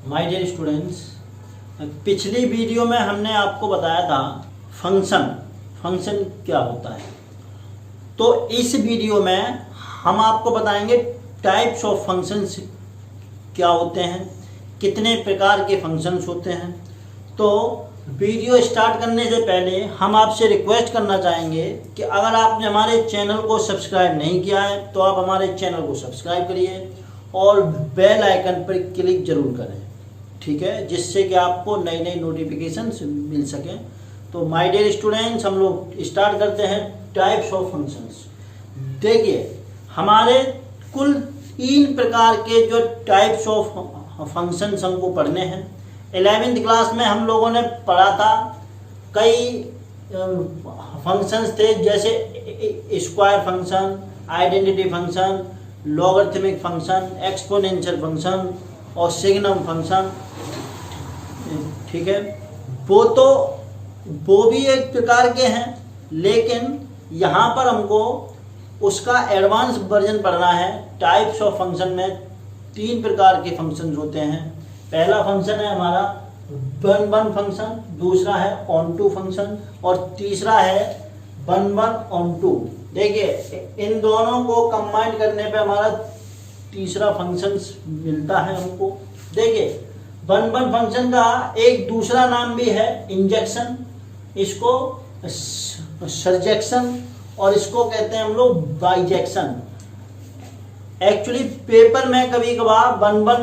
My dear students, पिछली video में हमने आपको बताया था फंक्शन क्या होता है। तो इस वीडियो में हम आपको बताएंगे टाइप्स ऑफ फंक्शंस क्या होते हैं, कितने प्रकार के फंक्शंस होते हैं। तो वीडियो स्टार्ट करने से पहले हम आपसे रिक्वेस्ट करना चाहेंगे कि अगर आपने हमारे चैनल को सब्सक्राइब नहीं किया है तो आप हमारे चैनल को सब्सक्राइब करिए और बेल आइकन पर क्लिक जरूर करें, ठीक है, जिससे कि आपको नई नई नोटिफिकेशंस मिल सकें। तो माय डियर स्टूडेंट्स, हम लोग स्टार्ट करते हैं टाइप्स ऑफ फंक्शंस। देखिए, हमारे कुल 3 प्रकार के जो टाइप्स ऑफ फंक्शंस हमको पढ़ने हैं। 11वीं क्लास में हम लोगों ने पढ़ा था कई फंक्शंस थे, जैसे square function, identity function, logarithmic function, exponential function और सिग्नम फंक्शन, ठीक है। वो भी एक प्रकार के हैं, लेकिन यहाँ पर हमको उसका एडवांस वर्जन पढ़ना है। टाइप्स ऑफ फंक्शन में 3 प्रकार के फंक्शंस होते हैं। पहला फंक्शन है हमारा वन फंक्शन, दूसरा है ऑन टू फंक्शन और तीसरा है वन ऑन टू। देखिए, इन दोनों को कंबाइन करने पे हमारा तीसरा फंक्शन मिलता है हमको। देखिए, वन फंक्शन का एक दूसरा नाम भी है इंजेक्शन, इसको सरजेक्शन और इसको कहते हैं हम लोग बाइजेक्शन। एक्चुअली पेपर में कभी कभार वन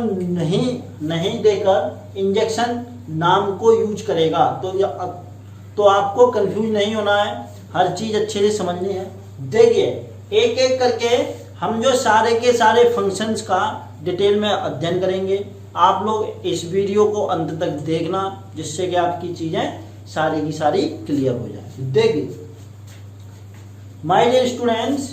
नहीं देकर इंजेक्शन नाम को यूज करेगा, तो आपको कंफ्यूज नहीं होना है, हर चीज अच्छे से समझनी है। देखिए, एक एक करके हम जो सारे के सारे फंक्शंस का डिटेल में अध्ययन करेंगे। आप लोग इस वीडियो को अंत तक देखना, जिससे कि आपकी चीजें सारी की सारी क्लियर हो जाए। देखिए माय डियर स्टूडेंट्स,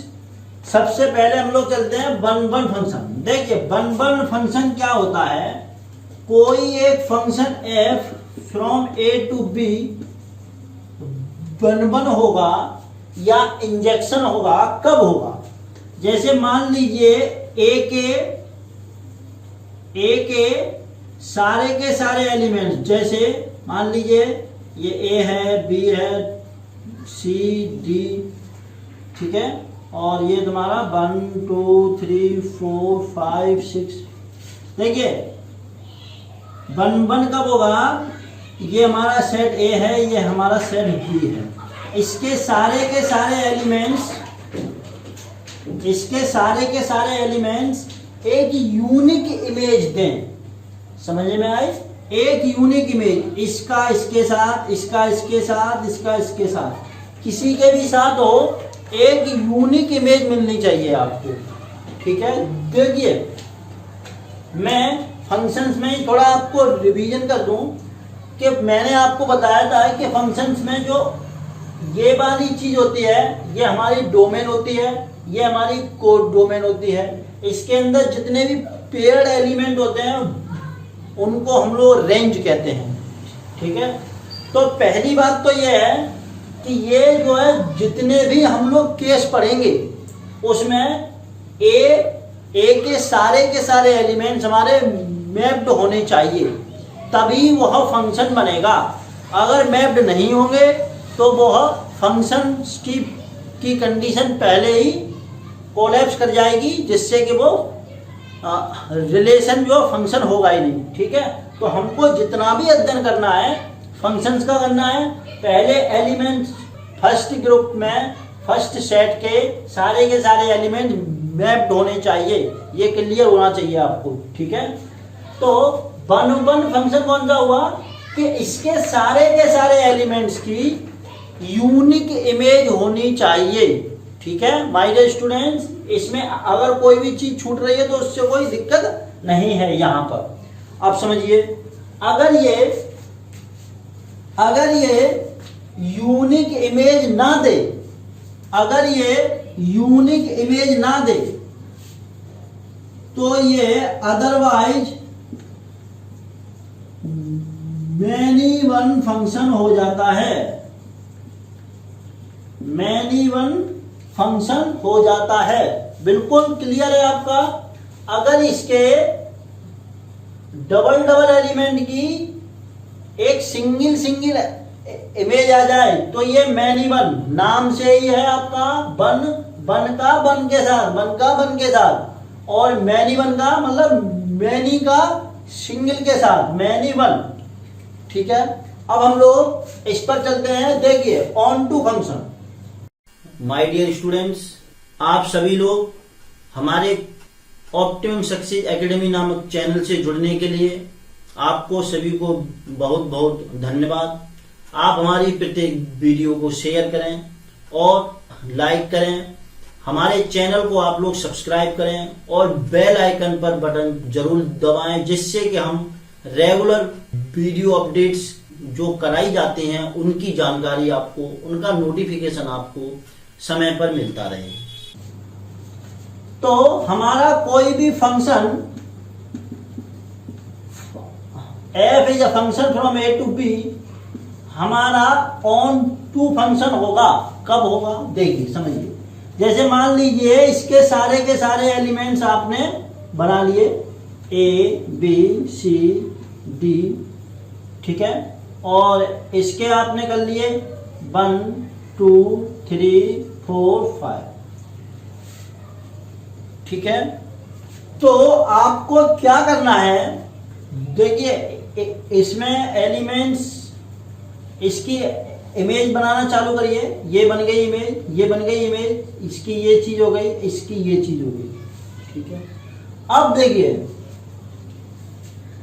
सबसे पहले हम लोग चलते हैं वन फंक्शन। देखिए, वन फंक्शन क्या होता है, कोई एक function f from a to b one होगा या इंजेक्शन होगा। कब होगा? जैसे मान लीजिए a के सारे एलिमेंट्स, जैसे मान लीजिए ये a है, b है, c, d, ठीक है, और ये तुम्हारा 1 2 3 4 5 6। देखिए, वन कब होगा? ये हमारा सेट A है, ये हमारा सेट B है। इसके सारे के सारे एलिमेंट्स एक यूनिक इमेज दें। समझ में आई? एक यूनिक इमेज, इसका इसके साथ, इसका इसके साथ, इसका इसके साथ, किसी के भी साथ हो, एक यूनिक इमेज मिलनी चाहिए आपको, ठीक है। देखिए, मैं फंक्शंस में ही थोड़ा आपको रिवीजन कर दूं कि मैंने आपको बताया था कि फंक्शंस में जो ये वाली चीज होती है, ये हमारी डोमेन होती है, ये हमारी कोड डोमेन होती है। इसके अंदर जितने भी पेयर्ड एलिमेंट होते हैं उनको हम लोग रेंज कहते हैं, ठीक है। तो पहली बात तो ये है कि ये जो है, जितने भी हम लोग केस पढ़ेंगे उसमें ए के सारे एलिमेंट्स हमारे मैप्ड होने चाहिए, तभी वह फंक्शन बनेगा। अगर मैप्ड नहीं होंगे तो वह फंक्शन की कंडीशन पहले ही कोलैप्स कर जाएगी, जिससे कि वो रिलेशन जो फंक्शन होगा ही नहीं, ठीक है। तो हमको जितना भी अध्ययन करना है फंक्शंस का करना है, पहले एलिमेंट्स फर्स्ट ग्रुप में फर्स्ट सेट के सारे एलिमेंट मैप्ड होने चाहिए, ये क्लियर होना चाहिए आपको, ठीक है। तो वन फंक्शन कौन सा हुआ कि इसके सारे के सारे एलिमेंट्स की यूनिक इमेज होनी चाहिए, ठीक है। माय डियर स्टूडेंट्स, इसमें अगर कोई भी चीज छूट रही है तो उससे कोई दिक्कत नहीं है यहाँ पर। अब समझिए, अगर ये यूनिक इमेज ना दे, अगर ये यूनिक इमेज ना दे तो ये अदरवाइज मैनी वन फंक्शन हो जाता है, मैनी वन फंक्शन हो जाता है। बिल्कुल क्लियर है आपका? अगर इसके डबल डबल एलिमेंट की एक सिंगल सिंगल इमेज आ जाए तो ये मैनी वन, नाम से ही है आपका वन, वन का वन के साथ, वन का वन के साथ, और मैनी वन का मतलब मैनी का सिंगल के साथ, मैनी वन। ठीक है, अब हम लोग इस पर चलते हैं। देखिए onto function. My dear students, आप सभी लोग हमारे ऑप्टिमम सक्सेस एकेडमी नामक चैनल से जुड़ने के लिए आपको सभी को बहुत बहुत धन्यवाद। आप हमारी प्रत्येक वीडियो को शेयर करें और लाइक करें, हमारे चैनल को आप लोग सब्सक्राइब करें और बेल आइकन पर बटन जरूर दबाएं, जिससे कि हम रेगुलर वीडियो अपडेट्स जो कराई जाते हैं उनकी जानकारी आपको, उनका नोटिफिकेशन आपको समय पर मिलता रहे। तो हमारा कोई भी function, f is a function from a to b, हमारा ऑन टू फंक्शन होगा। कब होगा देखिए, समझिए। जैसे मान लीजिए इसके सारे के सारे एलिमेंट्स आपने बना लिए, a b c d, ठीक है, और इसके आपने कर लिए 1 2 3 4 5, ठीक है। तो आपको क्या करना है, देखिए इसमें एलिमेंट्स, इसकी इमेज बनाना चालू करिए। ये बन गई इमेज, ये बन गई इमेज, इसकी ये चीज हो गई, इसकी ये चीज हो गई, ठीक है। अब देखिए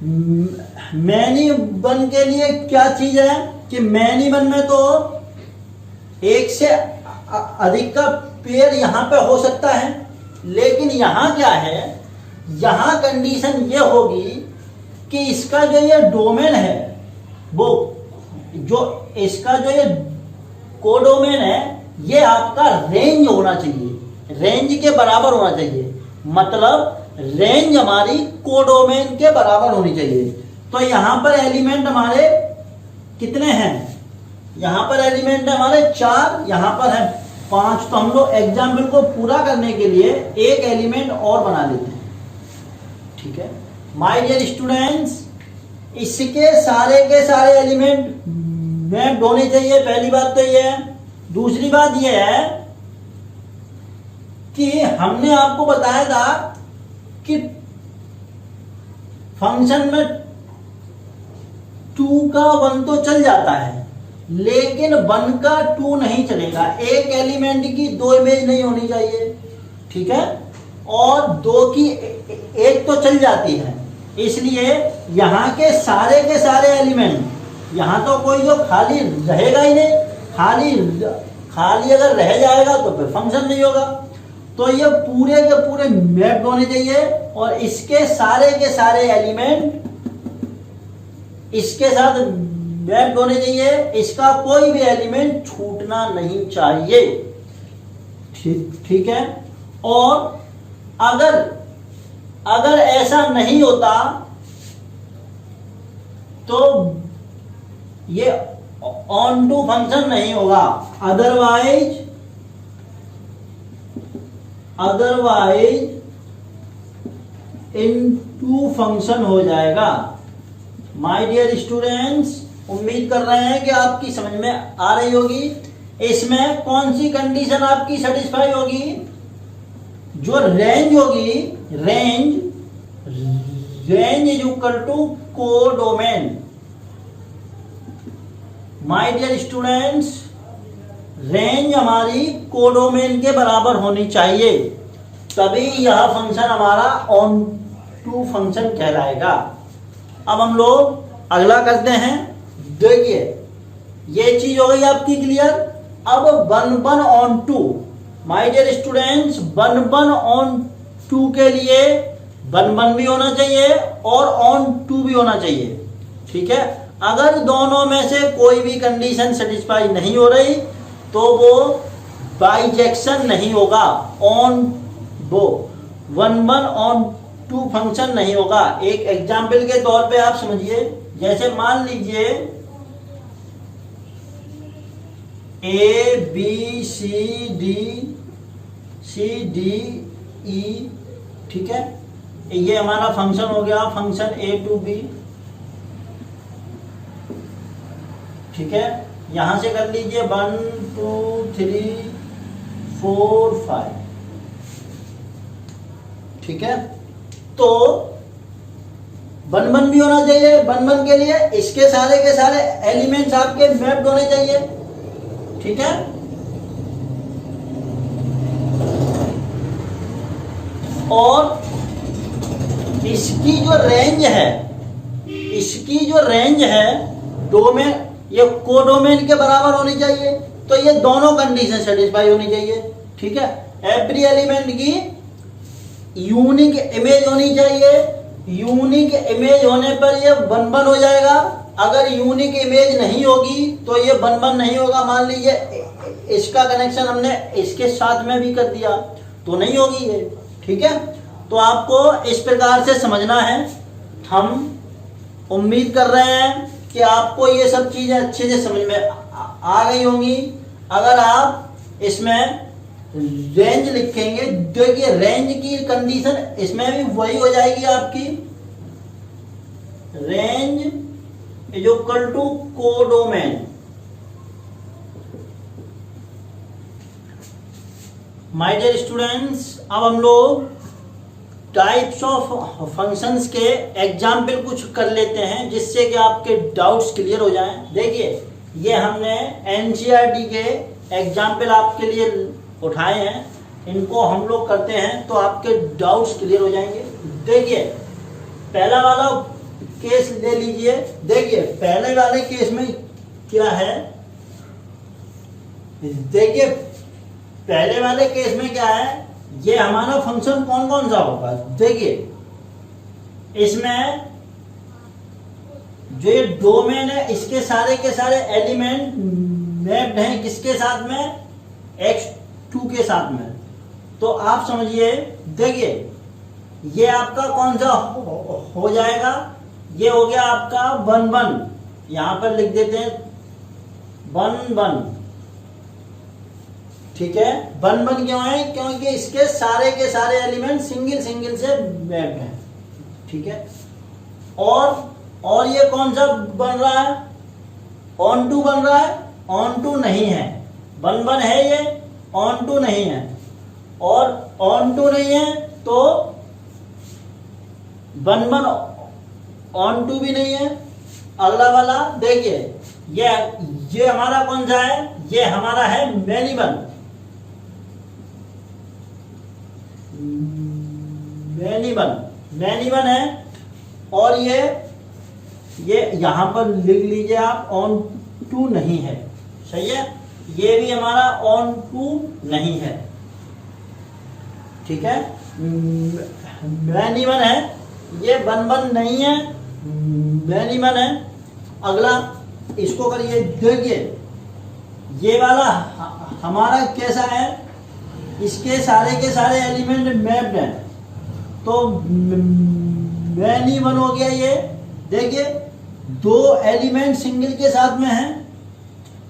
मैनी वन के लिए क्या चीज है कि मैनी वन में तो एक से अधिक का पेयर यहां पे हो सकता है, लेकिन यहां क्या है, यहां कंडीशन ये होगी कि इसका जो ये डोमेन है, वो जो इसका जो ये कोडोमेन है, ये आपका रेंज होना चाहिए, रेंज के बराबर होना चाहिए। मतलब रेंज हमारी कोडोमेन के बराबर होनी चाहिए। तो यहां पर एलिमेंट हमारे कितने हैं, यहां पर एलिमेंट है हमारे 4, यहां पर है 5। तो हम लोग एग्जाम्पल को पूरा करने के लिए एक एलिमेंट और बना लेते हैं, ठीक है। माय डियर स्टूडेंट्स, इसके सारे के सारे एलिमेंट मैप्ड होने चाहिए, पहली बात तो ये है। दूसरी बात ये है कि हमने आपको बताया था कि फंक्शन में 2 का 1 तो चल जाता है, लेकिन 1 का 2 नहीं चलेगा। एक एलिमेंट की 2 इमेज नहीं होनी चाहिए, ठीक है, और 2 की 1 तो चल जाती है। इसलिए यहाँ के सारे एलिमेंट, यहाँ तो कोई जो खाली रहेगा ही नहीं, खाली अगर रह जाएगा तो फिर फंक्शन नहीं होगा। तो ये पूरे के पूरे मैप्ड होने चाहिए, और इसके सारे के सारे एलिमेंट इसके साथ मैप्ड होने चाहिए। इसका कोई भी एलिमेंट छूटना नहीं चाहिए, ठीक है। और अगर ऐसा नहीं होता तो ये ऑन टू फंक्शन नहीं होगा। अदरवाइज इन टू फंक्शन हो जाएगा। माय डियर स्टूडेंट्स, उम्मीद कर रहे हैं कि आपकी समझ में आ रही होगी। इसमें कौन सी कंडीशन आपकी सेटिस्फाई होगी, जो रेंज होगी, range is equal to codomain. My dear students, range हमारी कोडोमेन के बराबर होनी चाहिए, तभी यह फंक्शन हमारा ऑन टू फंक्शन कहलाएगा। अब हम लोग अगला करते हैं। देखिए ये चीज हो गई आपकी क्लियर। अब 1 onto 2, my dear students, 1 onto 2 के लिए 1 भी होना चाहिए और ऑन 2 भी होना चाहिए, ठीक है। अगर दोनों में से कोई भी कंडीशन सेटिस्फाई नहीं हो रही तो वो बाइजेक्शन नहीं होगा, ऑन वो 1 ऑन 2 फंक्शन नहीं होगा। एक एग्जाम्पल के तौर पे आप समझिए, जैसे मान लीजिए A B C D E, ठीक है, ये हमारा फंक्शन हो गया, फंक्शन a टू b, ठीक है। यहां से कर लीजिए 1 2 3 4 5, ठीक है। तो 1 1 भी होना चाहिए। 1 1 के लिए इसके सारे एलिमेंट्स आपके मैप्ड होने चाहिए, ठीक है। और इसकी जो रेंज है डोमेन, ये कोडोमेन के बराबर होनी चाहिए। तो ये दोनों कंडीशन सेटिस्फाई होनी चाहिए, ठीक है। एवरी एलिमेंट की यूनिक इमेज होनी चाहिए। यूनिक इमेज होने पर ये 1 1 हो जाएगा। अगर यूनिक इमेज नहीं होगी तो ये 1 1 नहीं होगा। मान लीजिए इसका कनेक्शन हमने इसके साथ में भी कर दिया तो नहीं होगी ये, ठीक है। तो आपको इस प्रकार से समझना है। हम उम्मीद कर रहे हैं कि आपको ये सब चीजें अच्छे से समझ में आ गई होंगी। अगर आप इसमें रेंज लिखेंगे, देखिए रेंज की कंडीशन इसमें भी वही हो जाएगी आपकी, range is equal to codomain. My dear students, अब हम लोग टाइप्स ऑफ फंक्शंस के एग्जाम्पल कुछ कर लेते हैं जिससे कि आपके डाउट्स क्लियर हो जाएं। देखिए ये हमने एनसीईआरटी के एग्जाम्पल आपके लिए उठाए हैं, इनको हम लोग करते हैं तो आपके डाउट्स क्लियर हो जाएंगे। देखिए पहला वाला केस ले लीजिए। देखिए पहले वाले केस में क्या है, देखिए पहले वाले केस में क्या है, ये हमारा फंक्शन कौन कौन सा होगा। देखिए इसमें जो ये डोमेन है इसके सारे के सारे एलिमेंट मैप्ड हैं किसके साथ में, x2 के साथ में। तो आप समझिए, देखिए ये आपका कौन सा हो जाएगा, ये हो गया आपका 1 1। यहां पर लिख देते हैं 1 1, ठीक है। 1 1 क्यों है, क्योंकि इसके सारे के सारे एलिमेंट सिंगल सिंगल से मैप्ड हैं, ठीक है। और ये कौन सा बन रहा है, ऑन टू बन रहा है, ऑन टू नहीं है। 1 1 है ये, ऑन टू नहीं है, और ऑन टू नहीं है तो 1 1 ऑन टू भी नहीं है। अगला वाला देखिए ये हमारा कौन सा है, ये हमारा है मैनी वन। मैनी वन है, और ये यहां पर लिख लीजिए आप, ऑन टू नहीं है, सही है। ये भी हमारा ऑन टू नहीं है, ठीक है। मैनी वन है, ये 1 1 नहीं है, मैनी वन है। अगला इसको करिए, देखिए ये वाला हमारा कैसा है, इसके सारे के सारे एलिमेंट मैप्ड हैं, तो मैनी वन हो गया ये। देखिए 2 एलिमेंट सिंगल के साथ में है,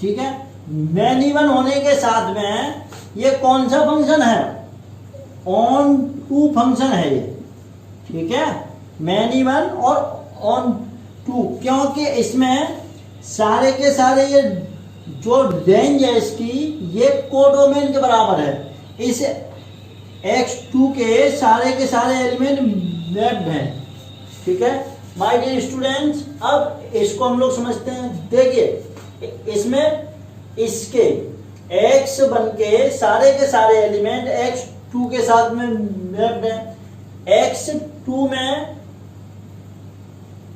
ठीक है। मैनी वन होने के साथ में ये कौन सा फंक्शन है, ऑन टू फंक्शन है ये, ठीक है। मैनी वन और ऑन टू, क्योंकि इसमें सारे के सारे ये जो रेंज है इसकी, ये कोडोमेन के बराबर है। इस x2 के सारे एलिमेंट मैप्ड हैं, ठीक है। माय डियर स्टूडेंट्स, अब इसको हम लोग समझते हैं। देखिए इसमें इसके x1 के सारे एलिमेंट x2 के साथ में मैप्ड हैं। x2 में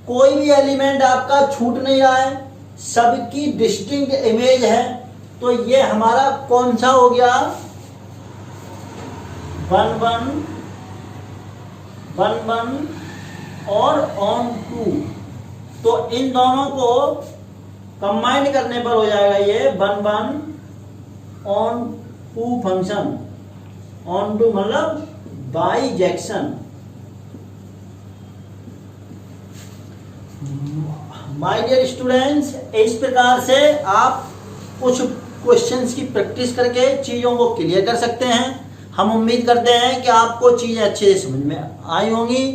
कोई भी एलिमेंट आपका छूट नहीं रहा है, सबकी डिस्टिंक्ट इमेज है। तो ये हमारा कौन सा हो गया, 1 1 और ऑन टू। तो इन दोनों को कंबाइन करने पर हो जाएगा ये 1 1 onto function. Onto मतलब बाइजेक्शन। माय डियर स्टूडेंट्स, इस प्रकार से आप कुछ क्वेश्चंस की प्रैक्टिस करके चीजों को क्लियर कर सकते हैं। हम उम्मीद करते हैं कि आपको चीज़ें अच्छे से समझ में आई होंगी।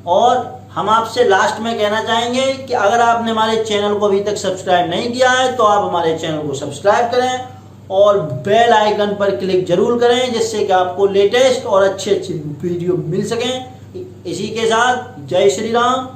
और हम आपसे लास्ट में कहना चाहेंगे कि अगर आपने हमारे चैनल को अभी तक सब्सक्राइब नहीं किया है तो आप हमारे चैनल को सब्सक्राइब करें और बेल आइकन पर क्लिक जरूर करें, जिससे कि आपको लेटेस्ट और अच्छे अच्छे वीडियो मिल सकें। इसी के साथ जय श्री राम।